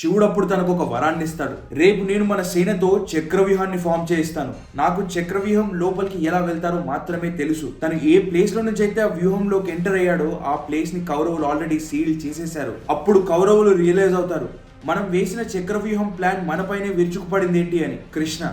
శివుడు అప్పుడు తనకు ఒక వరాన్ని ఇస్తాడు. రేపు నేను మన సేనతో చక్రవ్యూహాన్ని ఫామ్ చేయిస్తాను. నాకు చక్రవ్యూహం లోపలికి ఎలా వెళ్తారో మాత్రమే తెలుసు. తను ఏ ప్లేస్ లో నుంచి అయితే ఆ వ్యూహంలోకి ఎంటర్ అయ్యాడో ఆ ప్లేస్ ని కౌరవులు ఆల్రెడీ సీల్ చేసేశారు. అప్పుడు కౌరవులు రియలైజ్ అవుతారు, మనం వేసిన చక్రవ్యూహం ప్లాన్ మనపైనే విరుచుకుపడింది ఏంటి అని. కృష్ణ,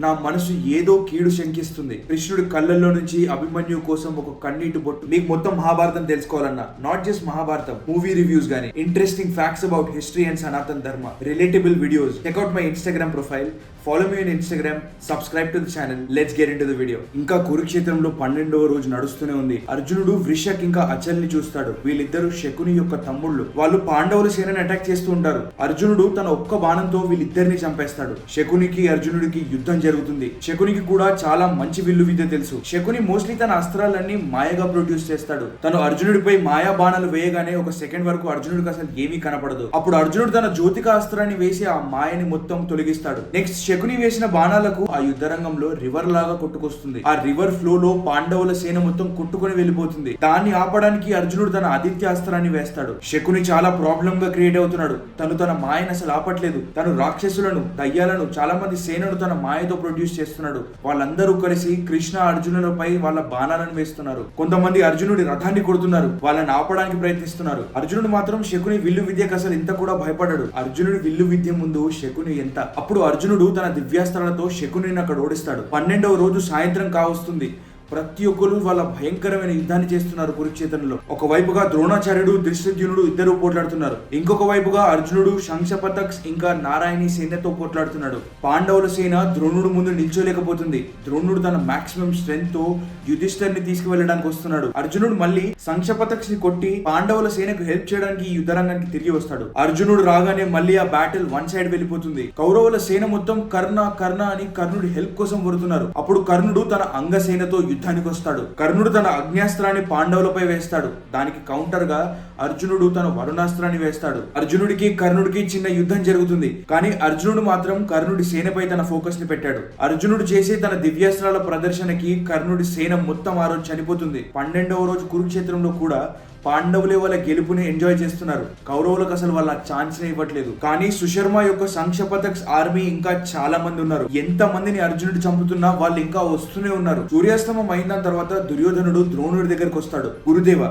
నా మనసు ఏదో కీడు శంకిస్తుంది. కృష్ణుడి కళ్ళల్లో నుంచి అభిమన్యు కోసం ఒక కన్నీటి బొట్టు. మీకు మొత్తం మహాభారతం తెలుసుకోవాలన్నా, not just Mahabharatam, movie reviews గానీ, interesting facts about history and Sanatan Dharma, relatable videos, check out my Instagram profile, follow me on Instagram, subscribe to the channel. Let's get into the video. ఇంకా కురుక్షేత్రంలో 12వ రోజు నడుస్తూనే ఉంది. అర్జునుడు వృషక్ ఇంకా అచల్ ని చూస్తాడు. వీళ్ళిద్దరు శకుని యొక్క తమ్ముళ్ళు. వాళ్ళు పాండవుల సేనని అటాక్ చేస్తూ ఉంటారు. అర్జునుడు తన ఒక్క బాణంతో వీళ్ళిద్దరిని చంపేస్తాడు. శకునికి అర్జునుడికి యుద్ధం జరుగుతుంది. శకునికి కూడా చాలా మంచి విల్లు విద్య తెలుసు. శకుని మోస్ట్లీ తన అస్త్రాలన్నీ మాయగా ప్రొడ్యూస్ చేస్తాడు. తను అర్జునుడిపై మాయా బాణాలు వేయగానే ఒక సెకండ్ వరకు అర్జునుడికి అసలు ఏమీ కనపడదు. అప్పుడు అర్జునుడు తన జ్యోతిక అస్త్రాన్ని వేసి ఆ మాయని మొత్తం తొలగిస్తాడు. నెక్స్ట్ శకుని వేసిన బాణాలకు ఆ యుద్ధ రంగంలో రివర్ లాగా కొట్టుకొస్తుంది. ఆ రివర్ ఫ్లో లో పాండవుల సేన మొత్తం కొట్టుకొని వెళ్ళిపోతుంది. దాన్ని ఆపడానికి అర్జునుడు తన ఆదిత్య అస్త్రాన్ని వేస్తాడు. శకుని చాలా ప్రాబ్లం గా క్రియేట్ అవుతున్నాడు. తను తన మాయను అసలు ఆపట్లేదు. తను రాక్షసులను, దయ్యాలను, చాలా మంది సేనను తన మాయతో ప్రొడ్యూస్ చేస్తున్నాడు. వాళ్ళందరూ కలిసి కృష్ణ అర్జునులపై వాళ్ళ బాణాలను వేస్తున్నారు. కొంతమంది అర్జునుడి రథాన్ని కొడుతున్నారు. వాళ్ళని ఆపడానికి ప్రయత్నిస్తున్నారు. అర్జునుడు మాత్రం శకుని విల్లు విద్యకు అసలు ఇంత కూడా భయపడ్డాడు. అర్జునుడి విల్లు విద్య ముందు శకుని ఎంత. అప్పుడు అర్జునుడు తన దివ్యాస్త్రాలతో శకునిని అక్కడ ఓడిస్తాడు. 12వ రోజు సాయంత్రం కావస్తుంది. ప్రతి ఒక్కరు వాళ్ళ భయంకరమైన యుద్ధాన్ని చేస్తున్నారు కురుక్షేత్రంలో. ఒకవైపుగా ద్రోణాచార్యుడు, ధృష్టద్యుమ్నుడు ఇద్దరు పోట్లాడుతున్నారు. ఇంకొక వైపుగా అర్జునుడు శంఖపతక్స్ ఇంకా నారాయణి సేనతో పోట్లాడుతున్నాడు. పాండవుల సేన ద్రోణుడు ముందు నిల్చోలేకపోతుంది. ద్రోణుడు తన మాక్సిమం స్ట్రెంగ్త్ తో యుధిష్ఠర్ని తీసుకువెళ్ళడానికి వస్తున్నాడు. అర్జునుడు మళ్ళీ శంఖపతక్స్ ని కొట్టి పాండవుల సేనకు హెల్ప్ చేయడానికి ఈ యుద్ధరంగానికి తిరిగి వస్తాడు. అర్జునుడు రాగానే మళ్ళీ ఆ బ్యాటిల్ వన్ సైడ్ వెళ్ళిపోతుంది. కౌరవుల సేన మొత్తం కర్ణ కర్ణ అని కర్ణుడి హెల్ప్ కోసం వరుతున్నారు. అప్పుడు కర్ణుడు తన అంగసేనతో యుద్ధానికి వస్తాడు. కర్ణుడు తన అగ్న్యాస్త్రాన్ని పాండవులపై వేస్తాడు. దానికి కౌంటర్ గా అర్జునుడు తన వరుణాస్త్రాన్ని వేస్తాడు. అర్జునుడికి కర్ణుడికి చిన్న యుద్ధం జరుగుతుంది. కానీ అర్జునుడు మాత్రం కర్ణుడి సేనపై తన ఫోకస్ ని పెట్టాడు. అర్జునుడు చేసే తన దివ్యాస్త్రాల ప్రదర్శనకి కర్ణుడి సేన మొత్తం ఆ రోజు చనిపోతుంది. 12వ రోజు కురుక్షేత్రంలో కూడా పాండవులే వాళ్ళ గెలుపుని ఎంజాయ్ చేస్తున్నారు. కౌరవులకు అసలు వాళ్ళ ఛాన్స్ నే ఇవ్వట్లేదు. కానీ సుశర్మ యొక్క శంఖపతక్స్ ఆర్మీ ఇంకా చాలా మంది ఉన్నారు. ఎంత మందిని అర్జునుడు చంపుతున్నా వాళ్ళు ఇంకా వస్తూనే ఉన్నారు. సూర్యాస్తమం అయిన తర్వాత దుర్యోధనుడు ద్రోణుడి దగ్గరకు వస్తాడు. గురుదేవ,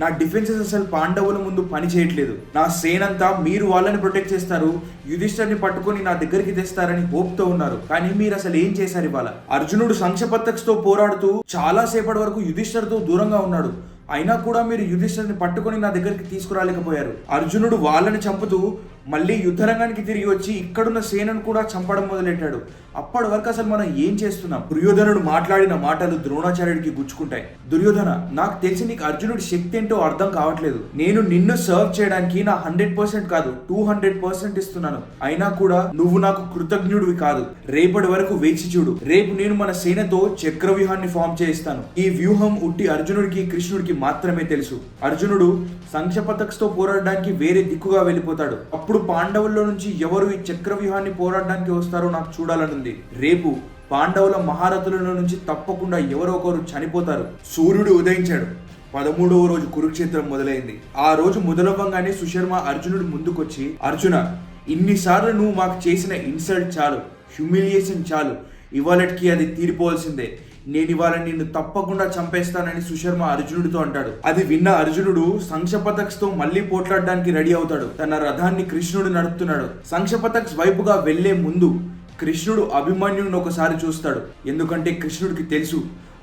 నా డిఫెన్సెస్ అసలు పాండవుల ముందు పని చేయట్లేదు. నా సేనంతా మీరు వాళ్ళని ప్రొటెక్ట్ చేస్తారు, యుధిష్ఠర్ని పట్టుకొని నా దగ్గరికి తెస్తారని హోప్ తో ఉన్నారు. కానీ మీరు అసలు ఏం చేశారు ఇవాళ? అర్జునుడు శంఖపతక్స్ తో పోరాడుతూ చాలా సేపటి వరకు యుధిష్ఠర్తో దూరంగా ఉన్నాడు. అయినా కూడా మీరు యుధిష్ఠర్ని పట్టుకొని నా దగ్గరికి తీసుకురాలేకపోయారు. అర్జునుడు వాళ్ళని చంపుతూ మళ్ళీ యుద్ధరంగానికి తిరిగి వచ్చి ఇక్కడున్న సేనను కూడా చంపడం మొదలెట్టాడు. అప్పటి వరకు అసలు మనం ఏం చేస్తున్నాం? దుర్యోధనుడు మాట్లాడిన మాటలు ద్రోణాచార్యుడికి గుచ్చుకుంటాయి. దుర్యోధన, నాకు తెలిసి నీకు అర్జునుడి శక్తి ఏంటో అర్థం కావట్లేదు. నేను నిన్ను సర్వ్ చేయడానికి నా 100% కాదు 200% ఇస్తున్నాను. అయినా కూడా నువ్వు నాకు కృతజ్ఞుడివి కాదు. రేపటి వరకు వేచి చూడు. రేపు నేను మన సేనతో చక్రవ్యూహాన్ని ఫామ్ చేయిస్తాను. ఈ వ్యూహం ఉట్టి అర్జునుడికి, కృష్ణుడికి మాత్రమే తెలుసు. అర్జునుడు శంఖపతక్స్ తో పోరాడడానికి వేరే దిక్కుగా వెళ్ళిపోతాడు. అప్పుడు పాండవుల్లో నుంచి ఎవరు ఈ చక్రవ్యూహాన్ని పోరాడడానికి వస్తారో నాకు చూడాలనుంది. రేపు పాండవుల మహారథులలో నుంచి తప్పకుండా ఎవరో ఒకరు చనిపోతారు. సూర్యుడు ఉదయించాడు. 13వ రోజు కురుక్షేత్రం మొదలైంది. ఆ రోజు మొదలవ్వంగానే సుశర్మ అర్జునుడి ముందుకొచ్చి, అర్జున, ఇన్నిసార్లు నువ్వు మాకు చేసిన ఇన్సల్ట్ చాలు, హ్యూమిలియేషన్ చాలు. ఇవాళకి అది తీరిపోవాల్సిందే. నేను ఇవాళ నిన్ను తప్పకుండా చంపేస్తానని సుశర్మ అర్జునుడితో అంటాడు. అది విన్న అర్జునుడు శంఖపతక్స్ తో మళ్ళీ పోట్లాడడానికి రెడీ అవుతాడు. తన రథాన్ని కృష్ణుడు నడుపుతున్నాడు. శంఖపతక్స్ వైపుగా వెళ్లే ముందు కృష్ణుడు అభిమన్యుడిని ఒకసారి చూస్తాడు. ఎందుకంటే కృష్ణుడికి తెలుసు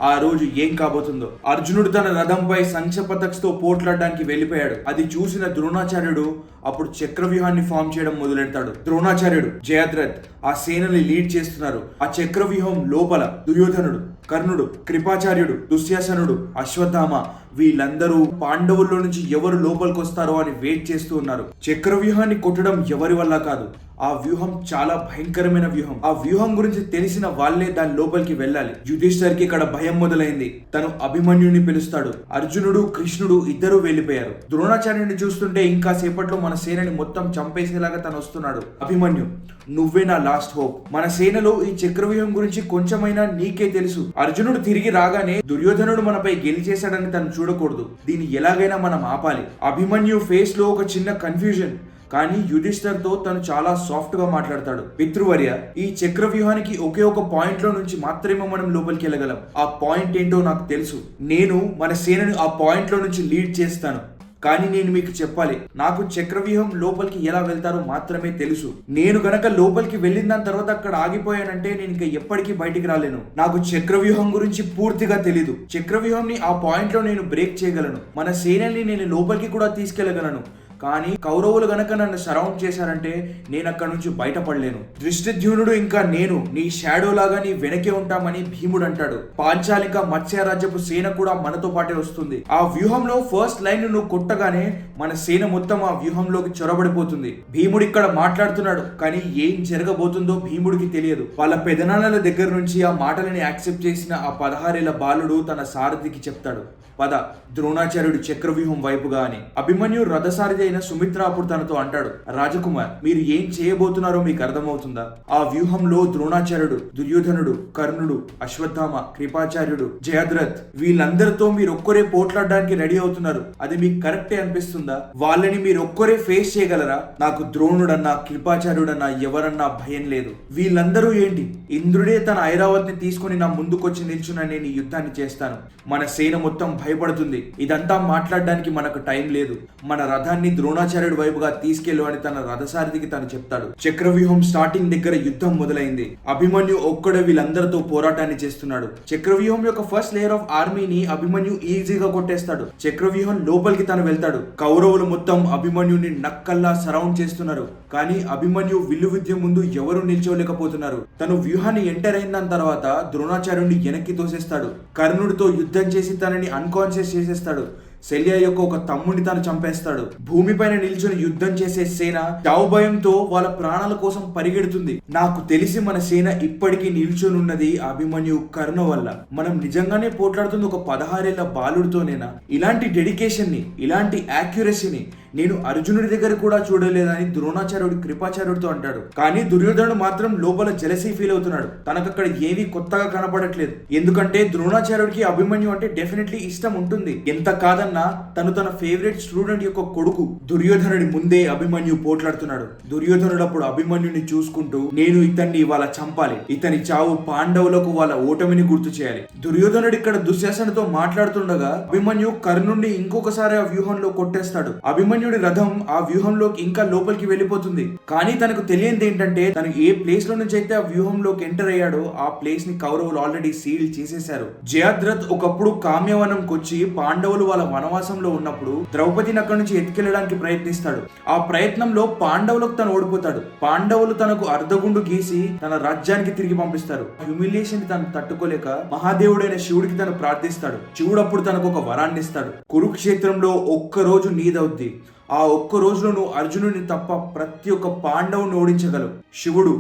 ఆ రోజు ఏం కాబోతుందో. అర్జునుడు తన రథంపై శంఖపతక్స్ తో పోట్లాడడానికి వెళ్ళిపోయాడు. అది చూసిన ద్రోణాచార్యుడు అప్పుడు చక్రవ్యూహాన్ని ఫామ్ చేయడం మొదలెడతాడు. ద్రోణాచార్యుడు, జయద్రథ్ ఆ సేనని లీడ్ చేస్తున్నారు. ఆ చక్రవ్యూహం లోపల దుర్యోధనుడు, కర్ణుడు, కృపాచార్యుడు, దుశ్శాసనుడు, అశ్వత్థామ వీళ్ళందరూ పాండవుల్లో నుంచి ఎవరు లోపలికి వస్తారో అని వెయిట్ చేస్తూ ఉన్నారు. చక్రవ్యూహాన్ని కొట్టడం ఎవరి వల్ల కాదు. ఆ వ్యూహం చాలా భయంకరమైన వ్యూహం. ఆ వ్యూహం గురించి తెలిసిన వాళ్ళే దాని లోపలికి వెళ్ళాలి. యుధిష్ఠర్కి ఇక్కడ భయం మొదలైంది. తను అభిమన్యుని పిలుస్తాడు. అర్జునుడు, కృష్ణుడు ఇద్దరు వెళ్ళిపోయారు. ద్రోణాచార్యుడిని చూస్తుంటే ఇంకా సేపట్లో మన సేనని మొత్తం చంపేసేలాగా తను వస్తున్నాడు. అభిమన్యు, నువ్వే నా లాస్ట్ హోప్. మన సేనలో ఈ చక్రవ్యూహం గురించి కొంచెమైనా నీకే తెలుసు. అర్జునుడు తిరిగి రాగానే దుర్యోధనుడు మనపై గెలిచేశాడని తను చూడకూడదు. దీన్ని ఎలాగైనా మనం ఆపాలి. అభిమన్యు ఫేస్ లో ఒక చిన్న కన్ఫ్యూజన్. కానీ యుధిష్ఠర్తో తను చాలా సాఫ్ట్ గా మాట్లాడతాడు. పితృవర్య, ఈ చక్రవ్యూహానికి ఒకే ఒక పాయింట్ లో నుంచి మాత్రమే మనం లోపలికి వెళ్ళగలం. ఆ పాయింట్ ఏంటో నాకు తెలుసు. నేను మన సేనను ఆ పాయింట్ లో నుంచి లీడ్ చేస్తాను. కానీ నేను మీకు చెప్పాలి, నాకు చక్రవ్యూహం లోపలికి ఎలా వెళ్తారో మాత్రమే తెలుసు. నేను గనక లోపలికి వెళ్ళిన దాని తర్వాత అక్కడ ఆగిపోయానంటే నేను ఇంకా ఎప్పటికీ బయటికి రాలేను. నాకు చక్రవ్యూహం గురించి పూర్తిగా తెలీదు. చక్రవ్యూహంని ఆ పాయింట్ లో నేను బ్రేక్ చేయగలను. మన సేనల్ని నేను లోపలికి కూడా తీసుకెళ్లగలను. కానీ కౌరవులు గనక నన్ను సరౌండ్ చేశారంటే నేను అక్కడ నుంచి బయటపడలేను. దృష్టద్యుమ్నుడు ఇంకా నేను నీ షాడో లాగా నీ వెనకే ఉంటామని భీముడు అంటాడు. పాంచాలిక మత్స్యరాజ్యపు సేన కూడా మనతో పాటే వస్తుంది. ఆ వ్యూహంలో ఫస్ట్ లైన్ నువ్వు కొట్టగానే మన సేన మొత్తం ఆ వ్యూహంలోకి చొరబడిపోతుంది. భీముడు ఇక్కడ మాట్లాడుతున్నాడు, కానీ ఏం జరగబోతుందో భీముడికి తెలియదు. వాళ్ళ పెదనాన్నల దగ్గర నుంచి ఆ మాటలని యాక్సెప్ట్ చేసిన ఆ 16 ఏళ్ల బాలుడు తన సారథికి చెప్తాడు, పద ద్రోణాచార్యుడు చక్రవ్యూహం వైపుగా అని. అభిమన్యు రథసారథి అయిన సుమిత్ర అప్పుడు తనతో అంటాడు, రాజకుమార్, మీరు ఏం చేయబోతున్నారో మీకు అర్థమవుతుందా? ఆ వ్యూహంలో ద్రోణాచార్యుడు, దుర్యోధనుడు, కర్ణుడు, అశ్వత్థామ, కృపాచార్యుడు, జయద్రథ్ వీళ్ళందరితో మీరు ఒక్కరే పోట్లాడడానికి రెడీ అవుతున్నారు. అది మీకు కరెక్టే అనిపిస్తుందా? వాళ్ళని మీరు ఒక్కరే ఫేస్ చేయగలరా? నాకు ద్రోణుడన్నా కృపాచార్యుడన్నా ఎవరన్నా భయం లేదు. వీళ్ళందరూ ఏంటి? ఇంద్రుడే తన ఐరావత్ ని తీసుకుని నా ముందుకొచ్చి నిల్చున్న నేను ఈ యుద్ధాన్ని చేస్తాను. మన సేన మొత్తం భయపడుతుంది. ఇదంతా మాట్లాడడానికి మనకు టైం లేదు. మన రథాన్ని ద్రోణాచార్యుడి వైపుగా తీసుకెళ్ళు అని తన రథసారథికి తను చెప్తాడు. చక్రవ్యూహం స్టార్టింగ్ దగ్గర యుద్ధం మొదలైంది. అభిమన్యు ఒక్కడే వీళ్ళందరితో పోరాటాన్ని చేస్తున్నాడు. చక్రవ్యూహం యొక్క ఫస్ట్ లేయర్ ఆఫ్ ఆర్మీని అభిమన్యు ఈజీగా కొట్టేస్తాడు. చక్రవ్యూహం లోపలికి తను వెళ్తాడు. కౌరవులు మొత్తం అభిమన్యుని నక్కల్లా సరౌండ్ చేస్తున్నారు. కానీ అభిమన్యు విల్లు విద్య ముందు ఎవరు నిల్చోలేకపోతున్నారు. తను వ్యూహాన్ని ఎంటర్ అయిన తర్వాత ద్రోణాచార్యుడిని వెనక్కి తోసేస్తాడు. కర్ణుడితో యుద్ధం చేసి తనని అన్కాన్షియస్ చేసేస్తాడు. శల్య యొక్క ఒక తమ్ముడిని తాను చంపేస్తాడు. భూమిపైన నిల్చుని యుద్ధం చేసే సేన చావు భయంతో వాళ్ళ ప్రాణాల కోసం పరిగెడుతుంది. నాకు తెలిసి మన సేన ఇప్పటికీ నిల్చొని ఉన్నది అభిమన్యు కర్ణ వల్ల. మనం నిజంగానే పోట్లాడుతుంది ఒక 16 ఏళ్ల బాలుడితోనేనా? ఇలాంటి డెడికేషన్ ని, ఇలాంటి యాక్యురసీని నేను అర్జునుడి దగ్గర కూడా చూడలేదని ద్రోణాచార్యుడు కృపాచార్యుడితో అంటాడు. కానీ దుర్యోధనుడు మాత్రం లోపల జెలసీ ఫీల్ అవుతున్నాడు. తనకు అక్కడ ఏవి కొత్తగా కనపడట్లేదు. ఎందుకంటే ద్రోణాచార్యుడికి అభిమన్యు అంటే డెఫినెట్లీ ఇష్టం ఉంటుంది. ఎంత కాదన్నా తను తన ఫేవరెట్ స్టూడెంట్ యొక్క కొడుకు. దుర్యోధనుడి ముందే అభిమన్యు పోట్లాడుతున్నాడు. దుర్యోధనుడు అప్పుడు అభిమన్యుని చూసుకుంటూ, నేను ఇతన్ని ఇవాళ చంపాలి. ఇతని చావు పాండవులకు వాళ్ళ ఓటమిని గుర్తు చేయాలి. దుర్యోధనుడు ఇక్కడ దుశ్శాసనతో మాట్లాడుతుండగా అభిమన్యు కర్ణుడిని ఇంకొకసారి ఆ వ్యూహంలో కొట్టేస్తాడు. అభిమన్యుడి రథం ఆ వ్యూహంలోకి ఇంకా లోపలికి వెళ్ళిపోతుంది. కానీ తనకు తెలియనిది ఏంటంటే, తను ఏ ప్లేస్ లో నుంచి అయితే ఆ వ్యూహంలోకి ఎంటర్ అయ్యాడో ఆ ప్లేస్ ని కౌరవులు ఆల్రెడీ సీల్ చేసేశారు. జయద్రథ్ ఒకప్పుడు కామ్యవనంకి వచ్చి పాండవులు వాళ్ళ వనవాసంలో ఉన్నప్పుడు ద్రౌపదిని అక్కడి నుంచి ఎత్తుకెళ్ళడానికి ప్రయత్నిస్తాడు. ఆ ప్రయత్నంలో పాండవులకు తను ఓడిపోతాడు. పాండవులు తనకు అర్ధగుండు గీసి తన రాజ్యానికి తిరిగి పంపిస్తారు. హ్యూమిలియేషన్ తను తట్టుకోలేక మహాదేవుడైన శివుడికి తను ప్రార్థిస్తాడు. శివుడు అప్పుడు తనకు ఒక వరాన్ని ఇస్తాడు. కురుక్షేత్రంలో ఒక్కరోజు నీదవుద్ది. ఆ ఒక్క రోజులో నువ్వు అర్జునుడిని తప్ప ప్రతి ఒక్క పాండవుని ఓడించగలవు. శివుడు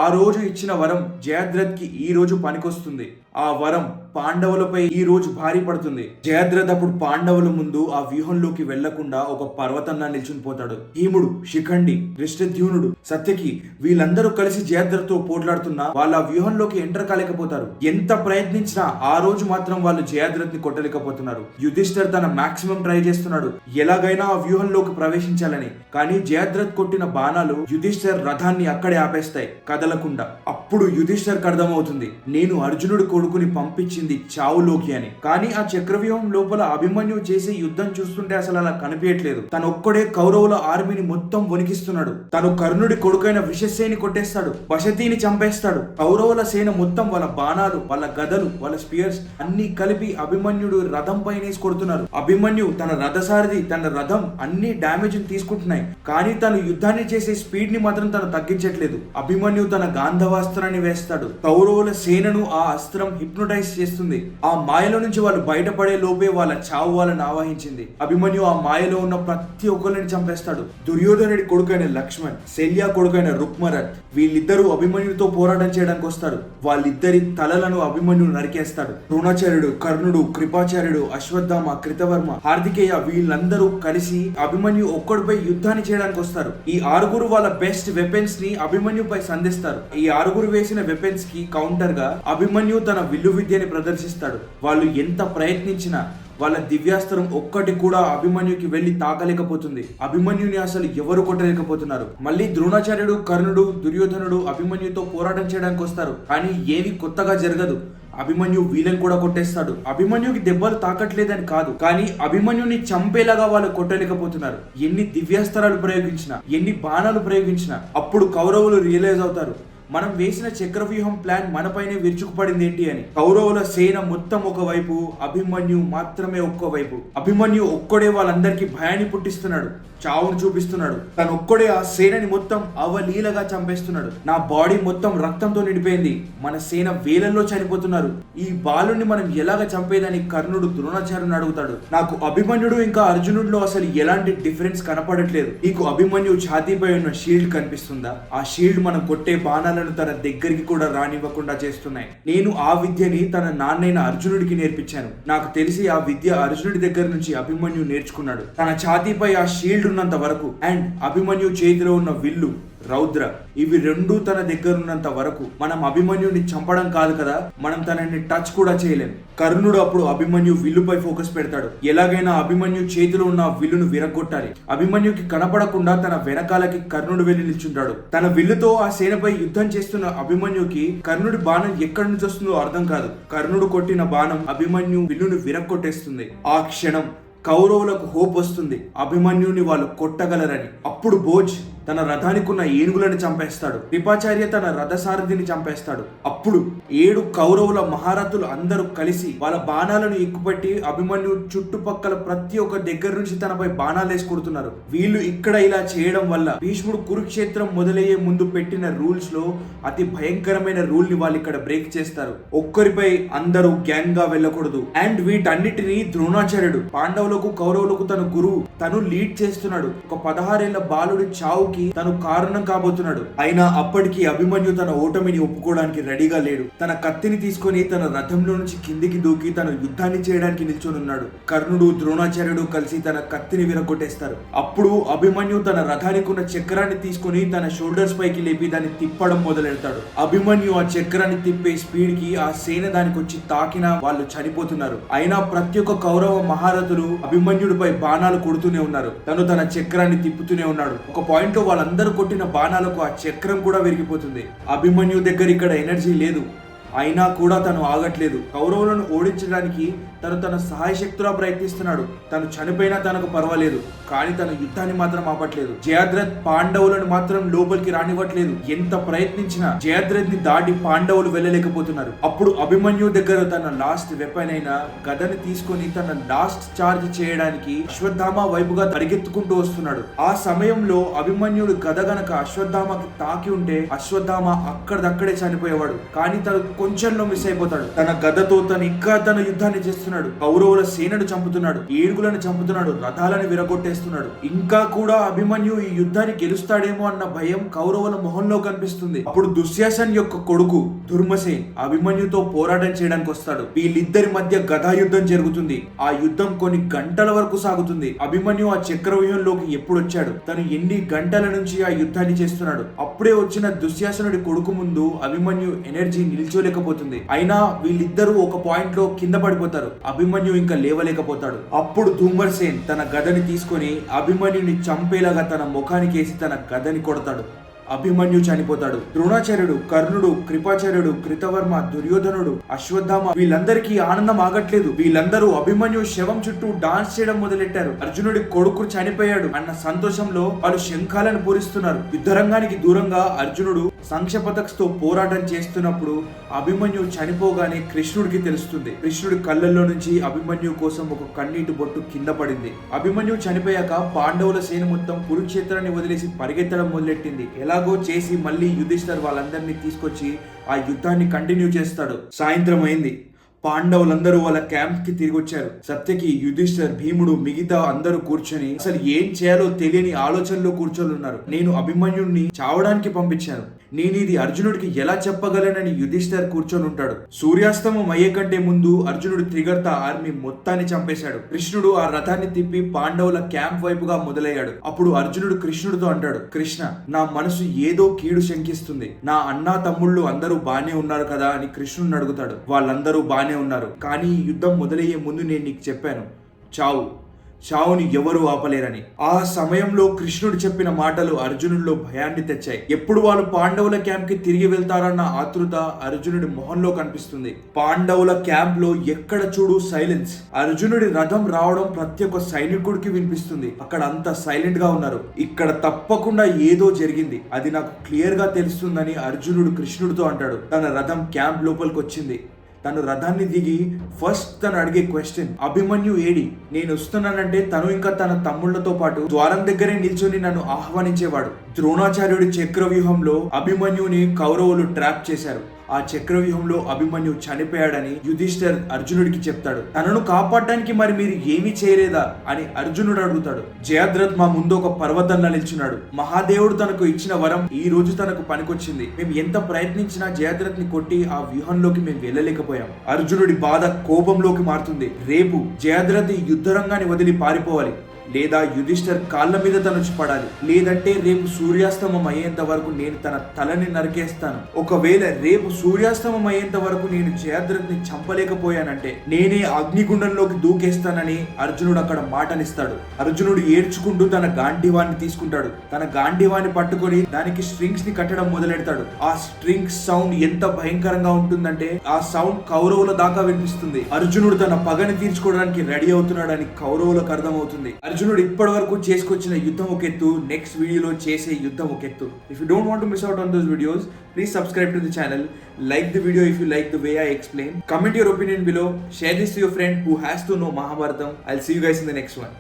ఆ రోజు ఇచ్చిన వరం జయద్రథ్కి ఈ రోజు పనికొస్తుంది. ఆ వరం పాండవులపై ఈ రోజు భారీ పడుతుంది. జయద్రథ్ అప్పుడు పాండవుల ముందు ఆ వ్యూహంలోకి వెళ్లకుండా ఒక పర్వతంలా నిల్చుని పోతాడు. భీముడు, శిఖండి, దృష్టద్యుమ్నుడు, సత్యకి వీళ్ళందరూ కలిసి జయద్రథ్తో పోట్లాడుతున్నా వాళ్ళ వ్యూహంలోకి ఎంటర్ కాలేకపోతారు. ఎంత ప్రయత్నించినా ఆ రోజు మాత్రం వాళ్ళు జయద్రథ్ ని కొట్టలేకపోతున్నారు. యుధిష్ఠర్ తన మాక్సిమం ట్రై చేస్తున్నాడు, ఎలాగైనా ఆ వ్యూహంలోకి ప్రవేశించాలని. కానీ జయద్రథ్ కొట్టిన బాణాలు యుధిష్ఠర్ రథాన్ని అక్కడే ఆపేస్తాయి, కదలకుండా. అప్పుడు యుధిష్ఠర్కి అర్థమవుతుంది, నేను అర్జునుడు కొడుకుని పంపించింది చావులోకి అని. కానీ ఆ చక్రవ్యూహం లోపల అభిమన్యు చేసే యుద్ధం చూస్తుంటే అసలు అలా కనిపించట్లేదు. తను ఒక్కడే కౌరవుల ఆర్మీని మొత్తం వణికిస్తున్నాడు. తను కర్ణుడి కొడుకైన విషసేని కొట్టేస్తాడు, వశతిని చంపేస్తాడు. కౌరవుల సేన మొత్తం వాళ్ళ బాణాలు, వాళ్ళ గదలు, వాళ్ళ స్పియర్స్ అన్ని కలిపి అభిమన్యుడు రథం పైన కొడుతున్నారు. అభిమన్యు తన రథసారథి, తన రథం అన్ని డామేజ్ తీసుకుంటున్నాయి. కానీ తను యుద్ధాన్ని చేసే స్పీడ్ ని మాత్రం తను తగ్గించట్లేదు. అభిమన్యు తన గాంధవాస్త్రాన్ని వేస్తాడు. కౌరవుల సేనను ఆ అస్త్రం హిప్నోటైజ్ చేస్తుంది. ఆ మాయలో నుంచి వాళ్ళు బయటపడే లోపే వాళ్ళ చావు వాళ్ళని ఆవహించింది. అభిమన్యు ఆ మాయలో ఉన్న ప్రతి ఒక్కరిని చంపేస్తాడు. దుర్యోధనుడి కొడుకైన లక్ష్మణ్, శల్య కొడుకైన రుక్మరథ్ వీళ్ళిద్దరూ అభిమన్యుతో పోరాటం చేయడానికి వస్తారు. వాళ్ళిద్దరి తలలను అభిమన్యు నరికేస్తాడు. ద్రోణాచార్యుడు, కర్ణుడు, కృపాచార్యుడు, అశ్వత్థామ, కృతవర్మ, హార్దికేయ వీళ్ళందరూ కలిసి అభిమన్యు ఒక్కడిపై యుద్ధాన్ని చేయడానికి వస్తారు. ఈ ఆరుగురు వాళ్ళ బెస్ట్ వెపన్స్ ని అభిమన్యుపై సంధిస్తారు. ఈ ఆరుగురు వేసిన వెపన్స్ కి కౌంటర్ గా అభిమన్యు తన విల్లు విద్యని ప్రదర్శిస్తాడు. వాళ్ళు ఎంత ప్రయత్నించినా వాళ్ళ దివ్యాస్త్రం ఒక్కటి కూడా అభిమన్యుకి వెళ్లి తాకలేకపోతుంది. అభిమన్యుని అసలు ఎవరు కొట్టలేకపోతున్నారు. మళ్ళీ ద్రోణాచార్యుడు, కర్ణుడు, దుర్యోధనుడు అభిమన్యుతో పోరాటం చేయడానికి వస్తారు. కానీ ఏవి కొత్తగా జరగదు. అభిమన్యు వీళ్ళని కూడా కొట్టేస్తాడు. అభిమన్యుకి దెబ్బలు తాకట్లేదని కాదు, కానీ అభిమన్యుని చంపేలాగా వాళ్ళు కొట్టలేకపోతున్నారు. ఎన్ని దివ్యాస్త్రాలు ప్రయోగించినా, ఎన్ని బాణాలు ప్రయోగించినా అప్పుడు కౌరవులు రియలైజ్ అవుతారు, మనం వేసిన చక్రవ్యూహం ప్లాన్ మనపైనే విరుచుకుపడింది ఏంటి అని. కౌరవుల సేన మొత్తం ఒకవైపు, అభిమన్యు మాత్రమే ఒక్కోవైపు. అభిమన్యు ఒక్కడే వాళ్ళందరికీ భయాన్ని పుట్టిస్తున్నాడు, చావును చూపిస్తున్నాడు. తను ఒక్కడే ఆ సేనని మొత్తం అవలీలగా చంపేస్తున్నాడు. నా బాడీ మొత్తం రక్తంతో నిండిపోయింది, మన సేన వేలల్లో చనిపోతున్నారు, ఈ బాలుని మనం ఎలాగ చంపేదని కర్ణుడు ద్రోణాచార్యుని అడుగుతాడు. నాకు అభిమన్యుడు ఇంకా అర్జునుడిలో అసలు ఎలాంటి డిఫరెన్స్ కనపడట్లేదు. నీకు అభిమన్యు ఛాతీపై ఉన్న షీల్డ్ కనిపిస్తుందా? ఆ షీల్డ్ మనం కొట్టే బాణాలను తన దగ్గరికి కూడా రానివ్వకుండా చేస్తున్నాయి. నేను ఆ విద్యని తన నాన్నైన అర్జునుడికి నేర్పించాను. నాకు తెలిసి ఆ విద్య అర్జునుడి దగ్గర నుంచి అభిమన్యు నేర్చుకున్నాడు. తన ఛాతీపై ఆ షీల్డ్ ఉన్నంత వరకు అండ్ అభిమన్యు చేతిలో ఉన్న విల్లు, రౌద్ర, ఇవి రెండూ తన దగ్గర ఉన్నంత వరకు మనం అభిమన్యుని చంపడం కాదు కదా, మనం తనని టచ్ కూడా చేయలేం. కర్ణుడు అప్పుడు అభిమన్యు విల్లుపై ఫోకస్ పెడతాడు. ఎలాగైనా అభిమన్యు చేతిలో ఉన్న విల్లును విరగొట్టాలి. అభిమన్యుకి కనపడకుండా తన వెనకాలకి కర్ణుడు వెళ్లి నిల్చుంటాడు. తన విల్లుతో ఆ సేనపై యుద్ధం చేస్తున్న అభిమన్యుకి కర్ణుడి బాణం ఎక్కడి నుంచి వస్తుందో అర్థం కాదు. కర్ణుడు కొట్టిన బాణం అభిమన్యు విల్లును విరగొట్టేస్తుంది. ఆ క్షణం కౌరవులకు హోప్ వస్తుంది, అభిమన్యుని వాళ్ళు కొట్టగలరని. అప్పుడు భోజ్ తన రథానికి ఉన్న ఏనుగులను చంపేస్తాడు. కృపాచార్య తన రథసారథిని చంపేస్తాడు. అప్పుడు 7 కౌరవుల మహారథులు అందరూ కలిసి వాళ్ళ బాణాలను ఎక్కుపెట్టి అభిమన్యు చుట్టుపక్కల ప్రతి ఒక్క దగ్గర నుంచి తనపై బాణాలు వేసి కొడుతున్నారు. వీళ్ళు ఇక్కడ ఇలా చేయడం వల్ల భీష్ముడు కురుక్షేత్రం మొదలయ్యే ముందు పెట్టిన రూల్స్ లో అతి భయంకరమైన రూల్ ని వాళ్ళు ఇక్కడ బ్రేక్ చేస్తారు. ఒక్కరిపై అందరూ గ్యాంగ్ గా వెళ్ళకూడదు. అండ్ వీటన్నిటిని ద్రోణాచార్యుడు పాండవులకు, కౌరవులకు తన గురువు, తను లీడ్ చేస్తున్నాడు. ఒక 16 ఏళ్ల బాలుడి చావుకి తను కారణం కాబోతున్నాడు. అయినా అప్పటికి అభిమన్యు తన ఓటమిని ఒప్పుకోవడానికి రెడీగా లేడు. తన కత్తిని తీసుకొని తన రథంలో నుంచి కిందికి దూకి తన యుద్ధాన్ని చేయడానికి నిల్చొని ఉన్నాడు. కర్ణుడు, ద్రోణాచార్యుడు కలిసి తన కత్తిని విరగొట్టేస్తారు. అప్పుడు అభిమన్యు తన రథానికి ఉన్న చక్రాన్ని తీసుకొని తన షోల్డర్స్ పైకి లేపి దాన్ని తిప్పడం మొదలెడతాడు. అభిమన్యు ఆ చక్రాన్ని తిప్పే స్పీడ్ కి ఆ సేన దానికి వచ్చి తాకినా వాళ్ళు చనిపోతున్నారు. అయినా ప్రతి ఒక్క కౌరవ మహారథులు అభిమన్యుడిపై బాణాలు కొడుతూనే ఉన్నారు. తను తన చక్రాన్ని తిప్పుతూనే ఉన్నాడు. ఒక పాయింట్ వాళ్ళందరూ కొట్టిన బాణాలకు ఆ చక్రం కూడా విరిగిపోతుంది. అభిమన్యు దగ్గర ఇక్కడ ఎనర్జీ లేదు, అయినా కూడా తను ఆగట్లేదు. కౌరవులను ఓడించడానికి తను తన సహాయశక్తులా ప్రయత్నిస్తున్నాడు. తను చనిపోయినా తనకు పర్వాలేదు, కానీ తన యుద్ధాన్ని మాత్రం ఆపట్లేదు. జయద్రథ్ పాండవులను మాత్రం లోపలికి రానివ్వట్లేదు. ఎంత ప్రయత్నించినా జయద్రథ్ ని దాటి పాండవులు వెళ్ళలేకపోతున్నారు. అప్పుడు అభిమన్యు దగ్గర తన లాస్ట్ వెపన్ అయిన గదని తీసుకొని తన లాస్ట్ చార్జ్ చేయడానికి అశ్వత్థామ వైపుగా పరిగెత్తుకుంటూ వస్తున్నాడు. ఆ సమయంలో అభిమన్యుడు గద గనక అశ్వత్థామకి తాకి ఉంటే అశ్వత్థామ అక్కడదక్కడే చనిపోయేవాడు. కానీ తను కొంచెంలో మిస్ అయిపోతాడు. తన గదతో తను ఇంకా తన యుద్ధాన్ని చేస్తున్నాడు. కౌరవుల సేనను చంపుతున్నాడు, ఏనుగులను చంపుతున్నాడు, రథాలను విరగొట్టేస్తున్నాడు. ఇంకా కూడా అభిమన్యు ఈ యుద్ధాన్ని గెలుస్తాడేమో అన్న భయం కౌరవుల మొహంలో కనిపిస్తుంది. అప్పుడు దుశ్శాసన్ యొక్క కొడుకు ధర్మసేన్ అభిమన్యుతో పోరాటం చేయడానికి వస్తాడు. వీళ్ళిద్దరి మధ్య గదా యుద్ధం జరుగుతుంది. ఆ యుద్ధం కొన్ని గంటల వరకు సాగుతుంది. అభిమన్యు ఆ చక్రవ్యూహంలోకి ఎప్పుడు వచ్చాడు, తను ఎన్ని గంటల నుంచి ఆ యుద్ధాన్ని చేస్తున్నాడు. అప్పుడే వచ్చిన దుశ్శాసనుడి కొడుకు ముందు అభిమన్యు ఎనర్జీ నిల్చోలేకపోతుంది. అయినా వీళ్ళిద్దరూ ఒక పాయింట్ లో కింద పడిపోతారు. అభిమన్యు ఇంకా లేవలేకపోతాడు. అప్పుడు ధూమర్సేన్ తన గదని తీసుకొని అభిమన్యుని చంపేలాగా తన ముఖానికి వేసి తన గదని కొడతాడు. అభిమన్యు చనిపోతాడు. ద్రోణాచార్యుడు, కర్ణుడు, కృపాచార్యుడు, కృతవర్మ, దుర్యోధనుడు, అశ్వత్థామ వీళ్ళందరికీ ఆనందం ఆగట్లేదు. వీళ్ళందరూ అభిమన్యు శవం చుట్టూ డాన్స్ చేయడం మొదలెట్టారు. అర్జునుడి కొడుకు చనిపోయాడు అన్న సంతోషంలో వాళ్ళు శంఖాలను పూరిస్తున్నారు. యుద్ధరంగానికి దూరంగా అర్జునుడు సంక్షపతక్స్తో పోరాటం చేస్తున్నప్పుడు అభిమన్యు చనిపోగానే కృష్ణుడికి తెలుస్తుంది. కృష్ణుడి కళ్ళల్లో నుంచి అభిమన్యు కోసం ఒక కన్నీటి బొట్టు కింద పడింది. అభిమన్యు చనిపోయాక పాండవుల సేన మొత్తం కురుక్షేత్రాన్ని వదిలేసి పరిగెత్తడం మొదలెట్టింది. ఎలాగో చేసి మళ్ళీ యుధిష్ఠర్ వాళ్ళందరినీ తీసుకొచ్చి ఆ యుద్ధాన్ని కంటిన్యూ చేస్తాడు. సాయంత్రం అయింది. పాండవులందరూ వాళ్ళ క్యాంప్ కి తిరిగి వచ్చారు. సత్యకి, యుధిష్ఠర్, భీముడు మిగతా అందరూ కూర్చొని అసలు ఏం చేయాలో తెలియని ఆలోచనలో కూర్చొని ఉన్నారు. నేను అభిమన్యుడిని చావడానికి పంపించాను, నేను ఇది అర్జునుడికి ఎలా చెప్పగలనని యుధిష్ఠర్ కూర్చొని ఉంటాడు. సూర్యాస్తమం అయ్యే కంటే ముందు అర్జునుడు త్రిగర్త ఆర్మీ మొత్తాన్ని చంపేశాడు. కృష్ణుడు ఆ రథాన్ని తిప్పి పాండవుల క్యాంప్ వైపుగా మొదలయ్యాడు. అప్పుడు అర్జునుడు కృష్ణుడితో అంటాడు, కృష్ణ, నా మనసు ఏదో కీడు శంకిస్తుంది. నా అన్నా తమ్ముళ్ళు అందరూ బానే ఉన్నారు కదా అని కృష్ణుడిని అడుగుతాడు. వాళ్ళందరూ బానే బాగానే ఉన్నారు. కానీ ఈ యుద్ధం మొదలయ్యే ముందు నేను నీకు చెప్పాను, చావుని ఎవరు ఆపలేరని. ఆ సమయంలో కృష్ణుడు చెప్పిన మాటలు అర్జునుడిలో భయాన్ని తెచ్చాయి. ఎప్పుడు వాళ్ళు పాండవుల క్యాంప్ కి తిరిగి వెళ్తారన్న ఆతృత అర్జునుడి మొహంలో కనిపిస్తుంది. పాండవుల క్యాంప్ లో ఎక్కడ చూడు సైలెన్స్. అర్జునుడి రథం రావడం ప్రతి ఒక్క సైనికుడికి వినిపిస్తుంది. అక్కడ అంతా సైలెంట్ గా ఉన్నారు. ఇక్కడ తప్పకుండా ఏదో జరిగింది, అది నాకు క్లియర్ గా తెలుస్తుందని అర్జునుడు కృష్ణుడితో అంటాడు. తన రథం క్యాంప్ లోపలికి వచ్చింది. తను రథాన్ని దిగి ఫస్ట్ తను అడిగే క్వశ్చన్, అభిమన్యు ఏడి? నేను వస్తున్నానంటే తను ఇంకా తన తమ్ముళ్లతో పాటు ద్వారం దగ్గరే నిల్చొని నన్ను ఆహ్వానించేవాడు. ద్రోణాచార్యుడి చక్రవ్యూహంలో అభిమన్యుని కౌరవులు ట్రాప్ చేశారు. ఆ చక్రవ్యూహంలో అభిమన్యు చనిపోయాడని యుధిష్ఠిర్ అర్జునుడికి చెప్తాడు. తనను కాపాడడానికి మరి మీరు ఏమీ చేయలేదా అని అర్జునుడు అడుగుతాడు. జయద్రథ్ మా ముందు ఒక పర్వతంలా నిల్చున్నాడు. మహాదేవుడు తనకు ఇచ్చిన వరం ఈ రోజు తనకు పనికొచ్చింది. మేము ఎంత ప్రయత్నించినా జయద్రథ్ ని కొట్టి ఆ వ్యూహంలోకి మేము వెళ్ళలేకపోయాం. అర్జునుడి బాధ కోపంలోకి మారుతుంది. రేపు జయద్రథ్ ఈ యుద్ధరంగాన్ని వదిలి పారిపోవాలి, లేదా యుధిష్ఠిర్ కాళ్ళ మీద తనొచ్చి పడాలి, లేదంటే రేపు సూర్యాస్తమం అయ్యేంత వరకు నేను తన తలని నరికేస్తాను. ఒకవేళ రేపు సూర్యాస్తమం అయ్యేంత వరకు నేను జయద్రథ్ని చంపలేకపోయానంటే నేనే అగ్నిగుండంలోకి దూకేస్తానని అర్జునుడు అక్కడ మాటనిస్తాడు. అర్జునుడు ఏడ్చుకుంటూ తన గాంధీవాన్ని తీసుకుంటాడు. తన గాంధీవాన్ని పట్టుకొని దానికి స్ట్రింగ్స్ ని కట్టడం మొదలెడతాడు. ఆ స్ట్రింగ్స్ సౌండ్ ఎంత భయంకరంగా ఉంటుందంటే ఆ సౌండ్ కౌరవుల దాకా వినిపిస్తుంది. అర్జునుడు తన పగని తీర్చుకోవడానికి రెడీ అవుతున్నాడని కౌరవులకు అర్థమవుతుంది. అర్జునుడు ఇప్పటి వరకు చేసుకొచ్చిన యుద్ధం ఒక ఎత్తు, నెక్స్ట్ వీడియోలో చేసే యుద్ధం ఒక ఎత్తు. If you don't want to miss out on those videos, please subscribe to the channel, like the video if you like the way I explain, comment your opinion below, share this to your friend who has to know Mahabharatam. I'll see you guys in the next one.